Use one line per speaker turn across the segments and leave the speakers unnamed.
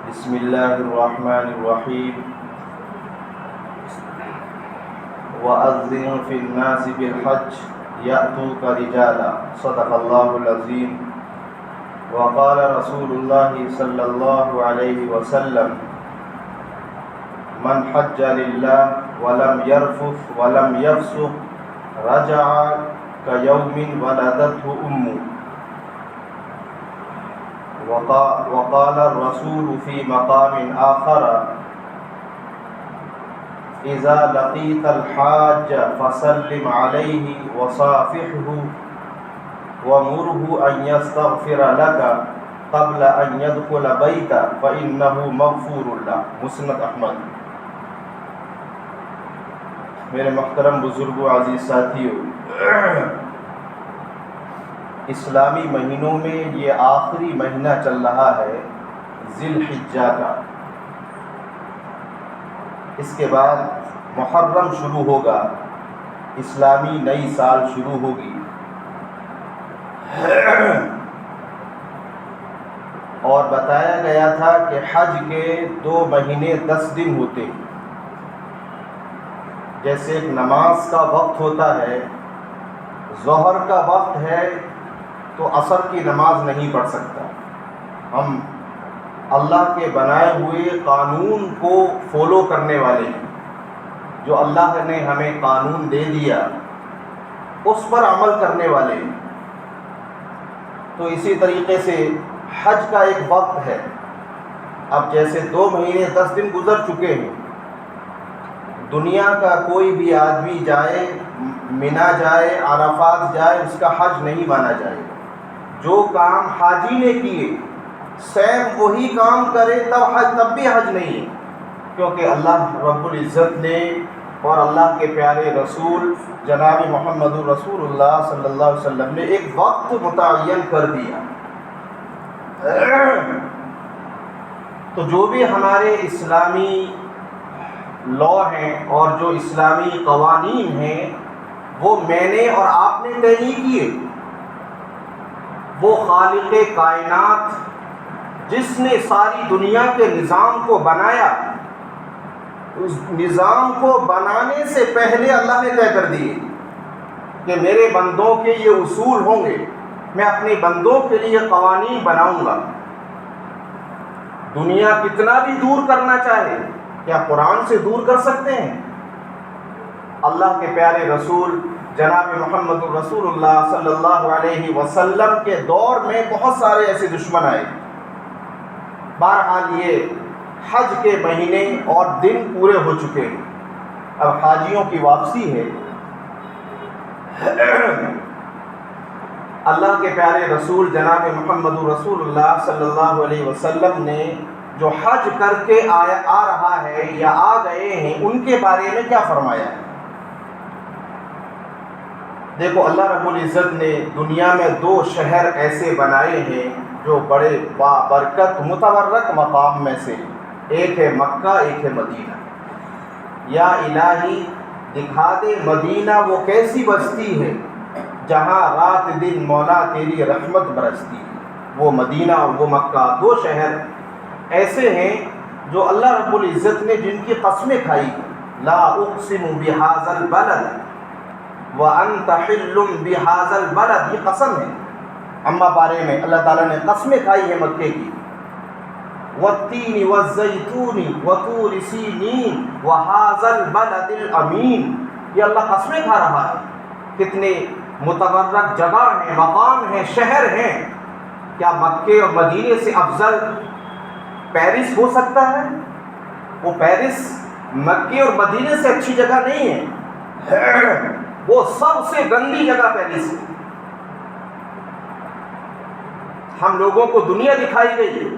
بسم اللہ الرحمن الرحیم وَأَذِّنْ فِي النَّاسِ بِالْحَجِّ يَأْتُوكَ رِجَالًا صدق اللہ العظیم وقال رسول اللہ صلی اللہ علیہ وسلم من حج للہ ولم يرفث ولم يفسق رجع كيوم ولدته أمه وقال الرسول في مقام آخر إذا لقيت الحاج فسلم عليه وصافحه ومره أن يستغفر لك قبل أن يدخل بيتك فإنه مغفور له. مسند احمد. میرے محترم بزرگوں، عزیز ساتھیوں، اسلامی مہینوں میں یہ آخری مہینہ چل رہا ہے ذی الحجہ کا. اس کے بعد محرم شروع ہوگا، اسلامی نئی سال شروع ہوگی. اور بتایا گیا تھا کہ حج کے 2 مہینے 10 دن ہوتے ہیں. جیسے ایک نماز کا وقت ہوتا ہے، ظہر کا وقت ہے تو عصر کی نماز نہیں پڑھ سکتا. ہم اللہ کے بنائے ہوئے قانون کو فالو کرنے والے ہیں. جو اللہ نے ہمیں قانون دے دیا اس پر عمل کرنے والے ہیں. تو اسی طریقے سے حج کا ایک وقت ہے. اب جیسے 2 مہینے 10 دن گزر چکے ہیں، دنیا کا کوئی بھی آدمی جائے، منا جائے، عرفات جائے، اس کا حج نہیں مانا جائے. جو کام حاجی نے کیے سیم وہی کام کرے تب بھی حج نہیں ہے. کیونکہ اللہ رب العزت نے اور اللہ کے پیارے رسول جناب محمد رسول اللہ صلی اللہ علیہ وسلم نے ایک وقت متعین کر دیا. تو جو بھی ہمارے اسلامی لا ہیں اور جو اسلامی قوانین ہیں وہ میں نے اور آپ نے طے نہیں کیے. وہ خالق کائنات جس نے ساری دنیا کے نظام کو بنایا، اس نظام کو بنانے سے پہلے اللہ نے طے کر دیے کہ میرے بندوں کے یہ اصول ہوں گے، میں اپنے بندوں کے لیے قوانین بناؤں گا. دنیا کتنا بھی دور کرنا چاہے، کیا قرآن سے دور کر سکتے ہیں؟ اللہ کے پیارے رسول جناب محمد رسول اللہ صلی اللہ علیہ وسلم کے دور میں بہت سارے ایسے دشمن آئے. بہرحال یہ حج کے مہینے اور دن پورے ہو چکے ہیں. اب حاجیوں کی واپسی ہے. اللہ کے پیارے رسول جناب محمد رسول اللہ صلی اللہ علیہ وسلم نے جو حج کر کے آ رہا ہے یا آ گئے ہیں، ان کے بارے میں کیا فرمایا ہے؟ دیکھو، اللہ رب العزت نے دنیا میں 2 شہر ایسے بنائے ہیں جو بڑے بابرکت متبرک مقام میں سے، ایک ہے مکہ، ایک ہے مدینہ. یا الہی دکھا دے مدینہ وہ کیسی بستی ہے جہاں رات دن مولا تیری رحمت برستی ہے. وہ مدینہ اور وہ مکہ 2 شہر ایسے ہیں جو اللہ رب العزت نے جن کی قسمیں کھائی. لا اقسم بہذا البلد وانت حل بہذا البلد، یہ قسم ہے. اما بارے میں اللہ تعالیٰ نے قسمیں کھائی ہے مکے کی. والتین والزیتون وطور سینین وہذا البلد الامین، یہ اللہ قسمیں کھا رہا ہے. کتنے متبرک جگہ ہیں، مقام ہیں، شہر ہیں. کیا مکے اور مدینے سے افضل پیرس ہو سکتا ہے؟ وہ پیرس مکے اور مدینے سے اچھی جگہ نہیں ہے. وہ سب سے گندی جگہ پیرس ہے. ہم لوگوں کو دنیا دکھائی گئی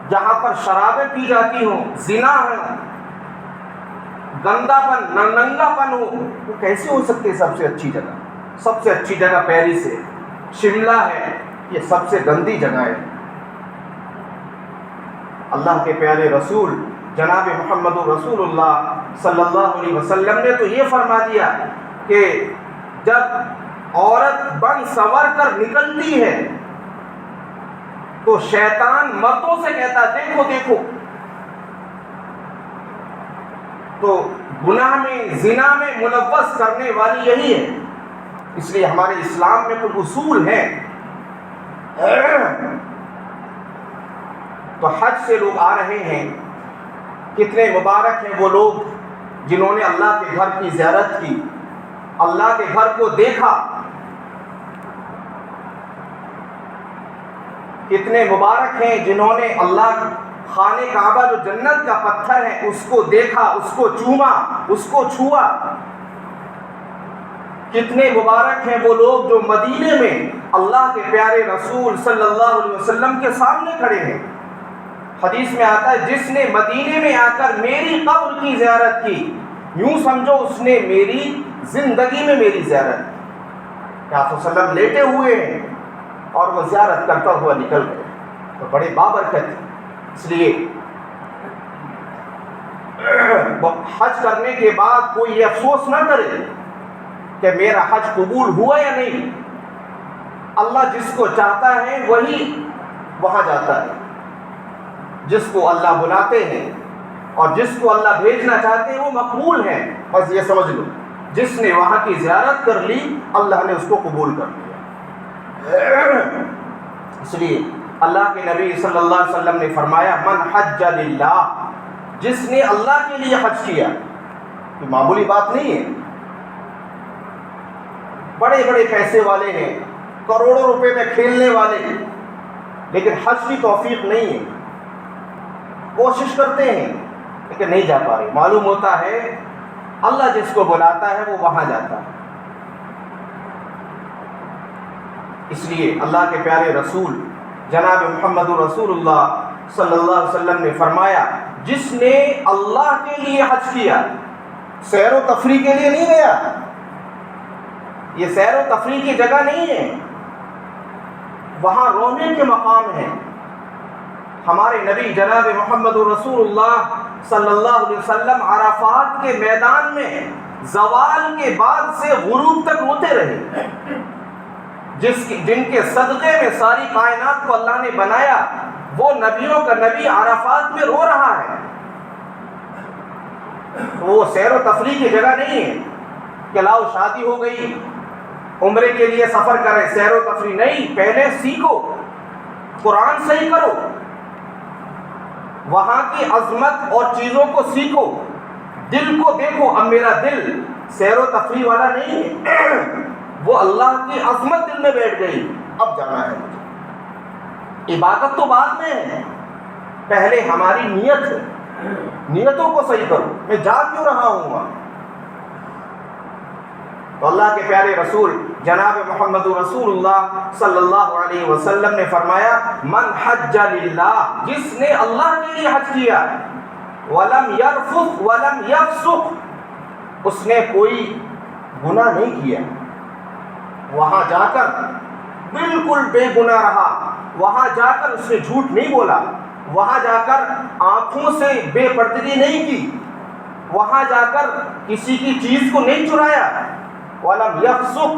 جہاں پر شرابیں پی جاتی ہوں، زنا ہے، گندا پن، ننگا پن ہو. وہ کیسے ہو سکتے ہیں؟ سب سے اچھی جگہ، سب سے اچھی جگہ پیرس ہے، شملہ ہے. یہ سب سے گندی جگہ ہے. اللہ کے پیارے رسول جناب محمد رسول اللہ صلی اللہ علیہ وسلم نے تو یہ فرما دیا کہ جب عورت بن سنور کر نکلتی ہے تو تو شیطان مردوں سے کہتا دیکھو دیکھو. تو گناہ میں زنا میں ملوث کرنے والی یہی ہے. اس لیے ہمارے اسلام میں کچھ اصول ہیں. تو حج سے لوگ آ رہے ہیں. کتنے مبارک ہیں وہ لوگ جنہوں نے اللہ کے گھر کی زیارت کی, اللہ کے گھر کو دیکھا. کتنے مبارک ہیں جنہوں نے اللہ خانہ کعبہ جو جنت کا پتھر ہے اس کو دیکھا, اس کو چوما, اس کو چھوا. کتنے مبارک ہیں وہ لوگ جو مدینے میں اللہ کے پیارے رسول صلی اللہ علیہ وسلم کے سامنے کھڑے ہیں. حدیث میں آتا ہے جس نے مدینے میں آ کر میری قبر کی زیارت کی, یوں سمجھو اس نے میری زندگی میں میری زیارت کی. آپ صلی اللہ علیہ وسلم لیٹے ہوئے ہیں اور وہ زیارت کرتا ہوا نکل گئے. تو بڑے بابرکت ہیں. اس لیے حج کرنے کے بعد کوئی یہ افسوس نہ کرے کہ میرا حج قبول ہوا یا نہیں. اللہ جس کو چاہتا ہے وہی وہاں جاتا ہے. جس کو اللہ بلاتے ہیں اور جس کو اللہ بھیجنا چاہتے ہیں وہ مقبول ہیں. بس یہ سمجھ لو, جس نے وہاں کی زیارت کر لی اللہ نے اس کو قبول کر لیا. اس لیے اللہ کے نبی صلی اللہ علیہ وسلم نے فرمایا من حج للہ, جس نے اللہ کے لیے حج کیا. یہ معمولی بات نہیں ہے. بڑے بڑے پیسے والے ہیں, کروڑوں روپے میں کھیلنے والے ہیں, لیکن حج کی توفیق نہیں ہے. کوشش کرتے ہیں لیکن نہیں جا پا رہے. معلوم ہوتا ہے اللہ جس کو بلاتا ہے وہ وہاں جاتا ہے. اس لیے اللہ کے پیارے رسول جناب محمد رسول اللہ صلی اللہ علیہ وسلم نے فرمایا جس نے اللہ کے لیے حج کیا, سیر و تفریح کے لیے نہیں گیا. یہ سیر و تفریح کی جگہ نہیں ہے, وہاں رونے کے مقام ہے. ہمارے نبی جناب محمد رسول اللہ صلی اللہ علیہ وسلم عرفات کے میدان میں زوال کے بعد سے غروب تک روتے رہے. جن کے صدقے میں ساری کائنات کو اللہ نے بنایا, وہ نبیوں کا نبی عرفات میں رو رہا ہے. وہ سیر و تفریح کی جگہ نہیں ہے کہ لاؤ شادی ہو گئی عمرے کے لیے سفر کریں, سیر و تفریح نہیں. پہلے سیکھو, قرآن صحیح کرو, وہاں کی عظمت اور چیزوں کو سیکھو, دل کو دیکھو. اب میرا دل سیر و تفریح والا نہیں ہے, وہ اللہ کی عظمت دل میں بیٹھ گئی, اب جانا ہے مجھے. عبادت تو بعد میں ہے, پہلے ہماری نیت ہے. نیتوں کو صحیح کرو. میں جا کیوں رہا ہوں وہاں؟ تو اللہ کے پیارے رسول جناب محمد رسول اللہ صلی اللہ علیہ وسلم نے فرمایا من حج للہ, جس نے اللہ کے لیے حج کیا, ولم یرفث ولم یفسق, اس نے کوئی گناہ نہیں کیا, وہاں جا کر بالکل بے گناہ رہا, وہاں جا کر اس نے جھوٹ نہیں بولا, وہاں جا کر آنکھوں سے بے پردگی نہیں کی, وہاں جا کر کسی کی چیز کو نہیں چرایا, وَلَمْ يَفْسُقْ,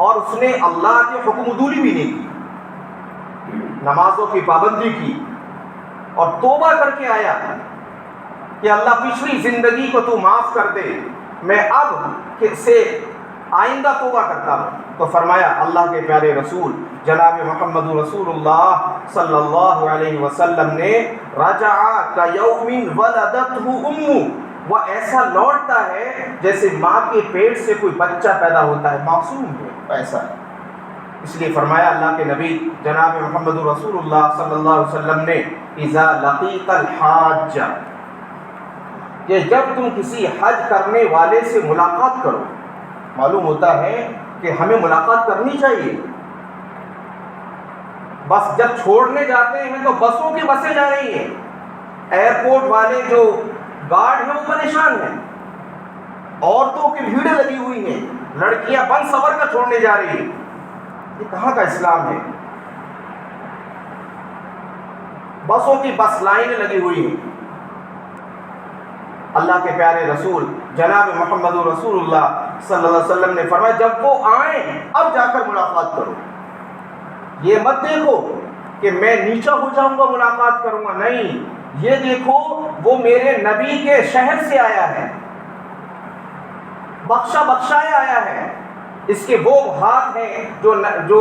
اور اس نے اللہ کے حکم عدولی بھی نہیں کی, نمازوں کی پابندی کی اور توبہ کر کے آیا کہ اللہ پچھلی زندگی کو تو معاف کر دے, میں اب سے آئندہ توبہ کرتا ہوں. تو فرمایا اللہ کے پیارے رسول جناب محمد رسول اللہ صلی اللہ علیہ وسلم نے رجع کیوم ولدتہ امہ, وہ ایسا لوٹتا ہے جیسے ماں کے پیٹ سے کوئی بچہ پیدا ہوتا ہے, معصوم ہے ایسا. اس لیے فرمایا اللہ کے نبی جناب محمد رسول اللہ صلی اللہ علیہ وسلم نے اذا لقیت الحاج, کہ جب تم کسی حج کرنے والے سے ملاقات کرو. معلوم ہوتا ہے کہ ہمیں ملاقات کرنی چاہیے. بس جب چھوڑنے جاتے ہیں تو بسوں کی بسیں جا رہی ہیں, ایئرپورٹ والے جو گارڈ ہیں وہ پریشان ہیں, عورتوں کی بھیڑیں لگی ہوئی ہیں, لڑکیاں بن سور کر چھوڑنے جا رہی ہیں. یہ کہاں کا اسلام ہے؟ بسوں کی بس لائنیں لگی ہوئی ہیں. اللہ کے پیارے رسول جناب محمد رسول اللہ صلی اللہ علیہ وسلم نے فرمایا جب وہ آئیں اب جا کر ملاقات کرو. یہ مت دیکھو کہ میں نیچا ہو جاؤں گا ملاقات کروں گا، نہیں، یہ دیکھو وہ میرے نبی کے شہر سے آیا ہے، بخشا بخشایا آیا ہے، اس کے وہ ہاتھ ہیں جو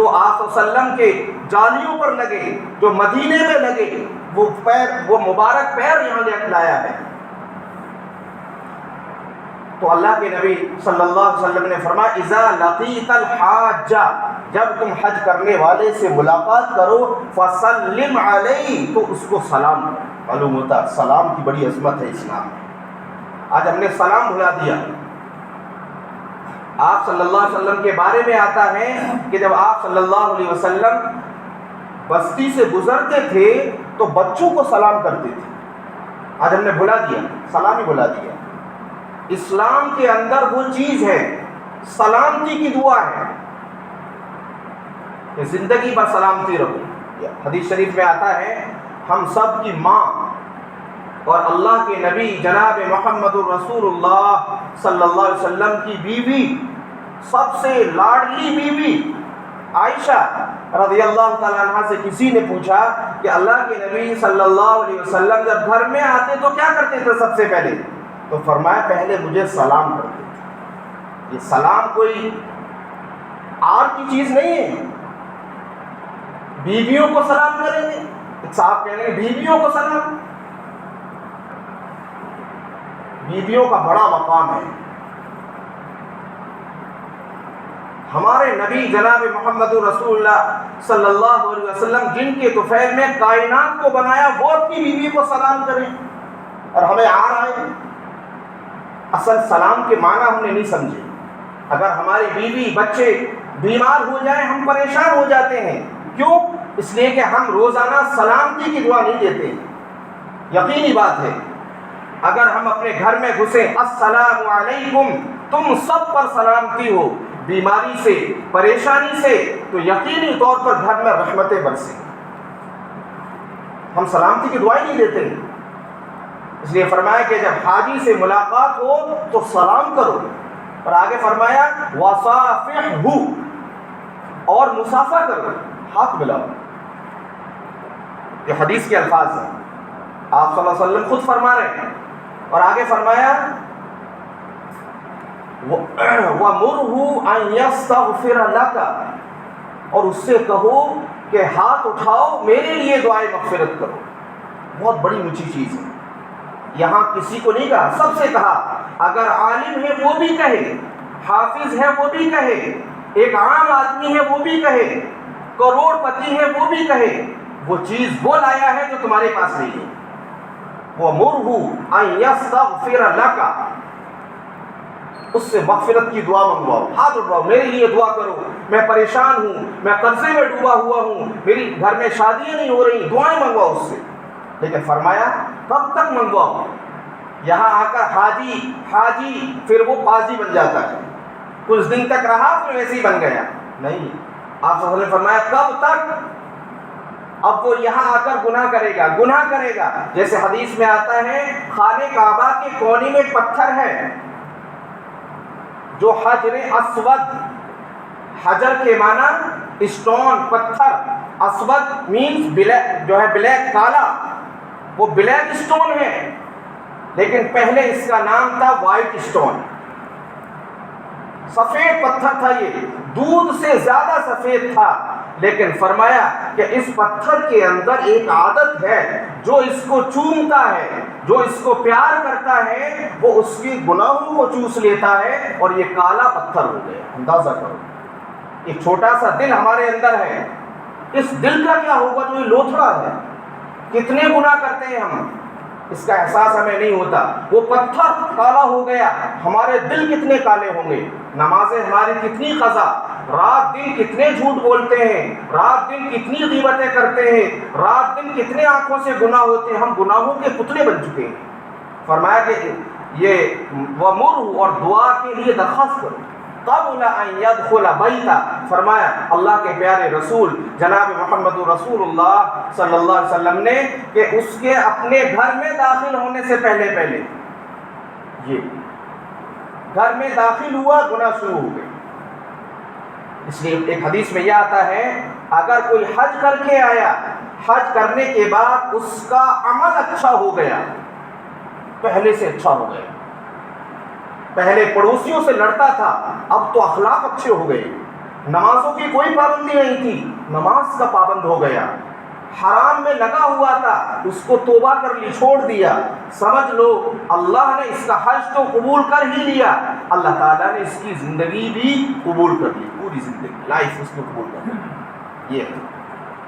آپ صلی اللہ علیہ وسلم کے جالیوں پر لگے، جو مدینے میں لگے، وہ پیر، وہ مبارک پیر یہاں لے لایا ہے۔ تو اللہ کے نبی صلی اللہ علیہ وسلم نے فرمایا اذا لقیت الحاج، جب تم حج کرنے والے سے ملاقات کرو فسلم علیہ، تو اس کو سلام کرو۔ معلوم ہوتا ہے سلام کی بڑی عظمت ہے اسلام میں۔ آج ہم نے سلام بھلا دیا۔ آپ صلی اللہ علیہ وسلم کے بارے میں آتا ہے کہ جب آپ صلی اللہ علیہ وسلم بستی سے گزرتے تھے تو بچوں کو سلام کرتے تھے۔ آج ہم نے بھلا دیا، سلام ہی بھلا دیا۔ اسلام کے اندر وہ چیز ہے، سلامتی کی دعا ہے کہ زندگی پر سلامتی رہو۔ حدیث شریف میں آتا ہے ہم سب کی ماں اور اللہ کے نبی جناب محمد الرسول اللہ صلی اللہ علیہ وسلم کی بیوی، سب سے لاڈلی بیوی عائشہ رضی اللہ تعالیٰ عنہ سے کسی نے پوچھا کہ اللہ کے نبی صلی اللہ علیہ وسلم جب گھر میں آتے تو کیا کرتے تھے سب سے پہلے؟ تو فرمایا پہلے مجھے سلام کرتے تھے۔ یہ سلام کوئی آر کی چیز نہیں ہے۔ بیویوں کو سلام کریں گے، صاحب کہہ رہے ہیں بیویوں کو سلام، بیویوں کا بڑا مقام ہے۔ ہمارے نبی جناب محمد رسول اللہ صلی اللہ علیہ وسلم جن کے طفیل میں کائنات کو بنایا، وہ اپنی بیوی کو سلام کریں، اور ہمیں آ رہا ہے۔ اصل سلام کے معنی ہم نے نہیں سمجھے۔ اگر ہماری بیوی بچے بیمار ہو جائیں ہم پریشان ہو جاتے ہیں، کیوں؟ اس لیے کہ ہم روزانہ سلامتی کی دعا نہیں دیتے ہیں۔ یقینی بات ہے اگر ہم اپنے گھر میں گھسیں السلام علیکم، تم سب پر سلامتی ہو، بیماری سے، پریشانی سے، تو یقینی طور پر گھر میں رحمتیں برسیں۔ ہم سلامتی کی دعائیں نہیں دیتے ہیں، اس لیے فرمایا کہ جب حاجی سے ملاقات ہو تو سلام کرو، اور آگے فرمایا وصافحہ، اور مصافحہ کرو، ہاتھ ملاؤ۔ یہ حدیث کے الفاظ ہیں، آپ صلی اللہ علیہ وسلم خود فرما رہے ہیں، اور آگے فرمایا وَمُرْهُ أَن يَسْتَغْفِرَ لَكَ، اور اس سے کہو کہ ہاتھ اٹھاؤ میرے لیے دعائے مغفرت کرو۔ بہت بڑی اونچی چیز ہے، یہاں کسی کو نہیں کہا، سب سے کہا۔ اگر عالم ہے وہ بھی کہے، حافظ ہے وہ بھی کہے، ایک عام آدمی ہے وہ بھی کہے، کروڑ پتی ہے وہ بھی کہے، وہ چیز وہ لایا ہے جو تمہارے پاس نہیں ہے۔ وَمُرْهُ أَن يَسْتَغْفِرَ لَكَ، اس سے مغفرت کی دعا منگواؤ، ہاتھ اٹھاؤ، میرے لیے دعا کرو، میں پریشان ہوں، میں قرضے میں ڈوبا ہوا ہوں، میری گھر میں شادیاں نہیں ہو رہی، دعائیں منگواؤ اس سے۔ لیکن فرمایا کب تک منگواؤ؟ یہاں آ کر حاجی حاجی پھر وہ قاضی بن جاتا ہے، کچھ دن تک رہا پھر ویسے ہی بن گیا، نہیں۔ آپ صلی اللہ علیہ وسلم نے فرمایا کب تک؟ اب وہ یہاں آ کر گناہ کرے گا، جیسے حدیث میں آتا ہے خانہ کعبہ کے کونے میں ایک پتھر ہے جو حجر اسود، حجر کے معنی اسٹون، پتھر، اسود مینز بلیک، جو ہے بلیک، کالا، وہ بلیک اسٹون ہے، لیکن پہلے اس کا نام تھا وائٹ اسٹون، سفید پتھر تھا، یہ دودھ سے زیادہ سفید تھا۔ لیکن فرمایا کہ اس پتھر کے اندر ایک عادت ہے، جو اس کو چومتا ہے، جو اس کو پیار کرتا ہے، وہ اس کی گناہوں کو چوس لیتا ہے، اور یہ کالا پتھر ہو گیا۔ اندازہ کرو، ایک چھوٹا سا دل ہمارے اندر ہے، اس دل کا کیا ہوگا جو یہ لوتھڑا ہے؟ کتنے گناہ کرتے ہیں ہم، اس کا احساس ہمیں نہیں ہوتا۔ وہ پتھر کالا ہو گیا، ہمارے دل کتنے کالے ہوں گے، نمازیں ہماری کتنی قضا، رات دن کتنے جھوٹ بولتے ہیں، رات دن کتنی غیبتیں کرتے ہیں، رات دن کتنے آنکھوں سے گناہ ہوتے ہیں، ہم گناہوں کے پتلے بن چکے ہیں۔ فرمایا کہ یہ وَمُرْهُ، اور دعا کے لیے درخواست کرو، قبل ان يدخل بیتا، فرمایا اللہ کے پیارے رسول جناب محمد رسول اللہ صلی اللہ علیہ وسلم نے کہ اس کے اپنے گھر میں داخل ہونے سے پہلے یہ گھر میں داخل ہوا گناہ شروع ہو گئے۔ اس لیے ایک حدیث میں یہ آتا ہے اگر کوئی حج کر کے آیا، حج کرنے کے بعد اس کا عمل اچھا ہو گیا، پہلے سے اچھا ہو گیا. پہلے پڑوسیوں سے لڑتا تھا، اب تو اخلاق اچھے ہو گئے. نمازوں کی کوئی پابندی نہیں تھی، نماز کا پابند ہو گیا. حرام میں لگا ہوا تھا، اس کو توبہ کر لی، چھوڑ دیا. سمجھ لو اللہ نے اس کا حج تو قبول کر ہی لیا، اللہ تعالیٰ نے اس کی زندگی بھی قبول کر لی، پوری زندگی لائف اس نے قبول کر لی. یہ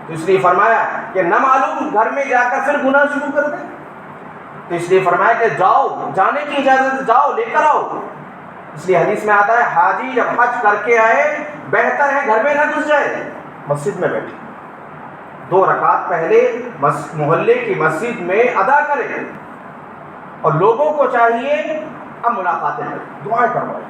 تو اس لیے فرمایا کہ نہ معلوم گھر میں جا کر پھر گناہ شروع کر دیں. تو اس لیے فرمایا کہ جاؤ، جانے کی اجازت، جاؤ لے کر آؤ. اس لیے حدیث میں آتا ہے حاجی جب حج کر کے آئے بہتر ہے گھر میں نہ گھس جائے، مسجد میں بیٹھے 2 رکعت پہلے محلے کی مسجد میں ادا کرے، اور لوگوں کو چاہیے اب ملاقاتیں کریں، دعائیں کروائیں.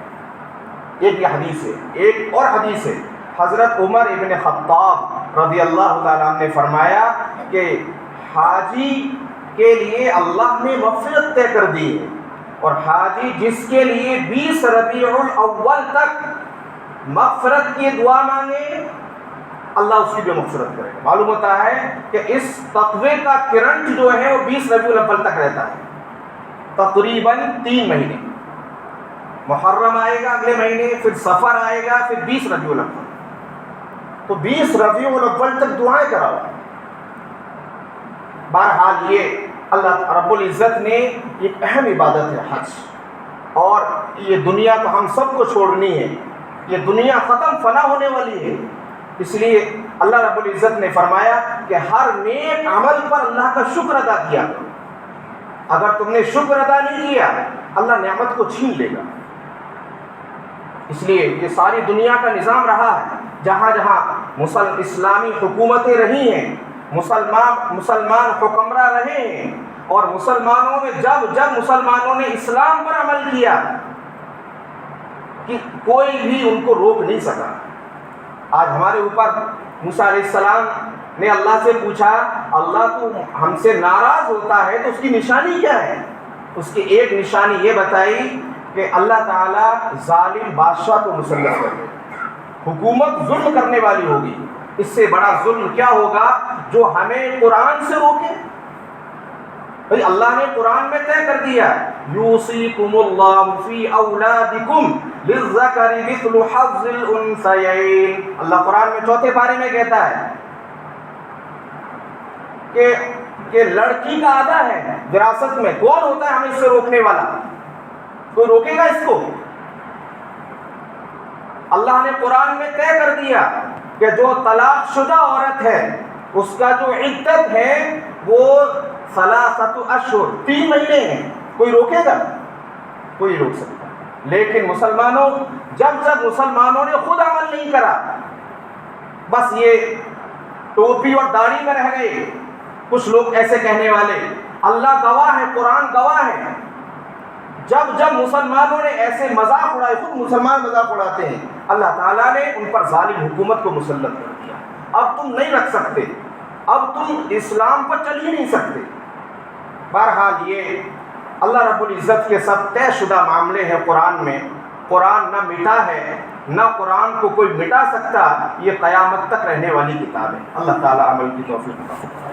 ایک یہ حدیث ہے. ایک اور حدیث ہے، حضرت عمر ابن خطاب رضی اللہ تعالیٰ عنہ نے فرمایا کہ حاجی کے لیے اللہ نے مغفرت طے کر دی ہے، اور حاجی جس کے لیے 20 ربیع الاول تک مغفرت کی دعا مانگے اللہ اس کی بھی مغفرت کرے گا. معلوم ہوتا ہے کہ اس تقوی کا کرنٹ جو ہے وہ 20 ربیع الاول تک رہتا ہے، تقریباً 3 مہینے. محرم آئے گا اگلے مہینے، پھر سفر آئے گا، پھر 20 ربیع الاول. تو 20 ربیع الاول تک دعائیں کراؤ. بہرحال یہ اللہ رب العزت نے ایک اہم عبادت ہے حج، اور یہ دنیا تو ہم سب کو چھوڑنی ہے، یہ دنیا ختم فنا ہونے والی ہے. اس لیے اللہ رب العزت نے فرمایا کہ ہر نیک عمل پر اللہ کا شکر ادا کیا کرو. اگر تم نے شکر ادا نہیں کیا اللہ نعمت کو چھین لے گا. اس لیے یہ ساری دنیا کا نظام رہا ہے، جہاں جہاں اسلامی حکومتیں رہی ہیں، مسلمان حکمراں رہے ہیں، اور مسلمانوں نے جب مسلمانوں نے اسلام پر عمل کیا کہ کوئی بھی ان کو روک نہیں سکا. آج ہمارے اوپر موسیٰ علیہ السلام نے اللہ سے پوچھا، اللہ تو ہم سے ناراض ہوتا ہے تو اس کی نشانی کیا ہے؟ اس کی ایک نشانی یہ بتائی کہ اللہ تعالیٰ ظالم بادشاہ کو مسلط کر دے، حکومت ظلم کرنے والی ہوگی. اس سے بڑا ظلم کیا ہوگا جو ہمیں قرآن سے روکے؟ بھئی اللہ نے قرآن میں طے کر دیا، یوصیکم اللہ فی اولادکم للذکر مثل حظ الانثیین. اللہ قرآن میں 4 پارے میں کہتا ہے کہ لڑکی کا آدھا ہے وراثت میں. کون ہوتا ہے ہمیں اس سے روکنے والا؟ کوئی روکے گا اس کو؟ اللہ نے قرآن میں طے کر دیا کہ جو طلاق شدہ عورت ہے اس کا جو عدت ہے وہ 3 اشہر 3 مہینے ہیں. کوئی روکے گا؟ کوئی روک سکتا. لیکن مسلمانوں جب مسلمانوں نے خود عمل نہیں کرا، بس یہ ٹوپی اور داڑھی میں رہ گئے. کچھ لوگ ایسے کہنے والے، اللہ گواہ ہے، قرآن گواہ ہے، جب مسلمانوں نے ایسے مذاق اڑائے، خود مسلمان مذاق اڑاتے ہیں، اللہ تعالیٰ نے ان پر ظالم حکومت کو مسلط کر دیا. اب تم نہیں رکھ سکتے، اب تم اسلام پر چل ہی نہیں سکتے. بہرحال یہ اللہ رب العزت کے سب طے شدہ معاملے ہیں قرآن میں. قرآن نہ مٹا ہے، نہ قرآن کو کوئی مٹا سکتا. یہ قیامت تک رہنے والی کتاب ہے. اللہ تعالیٰ عمل کی توفیق عطا فرمائے.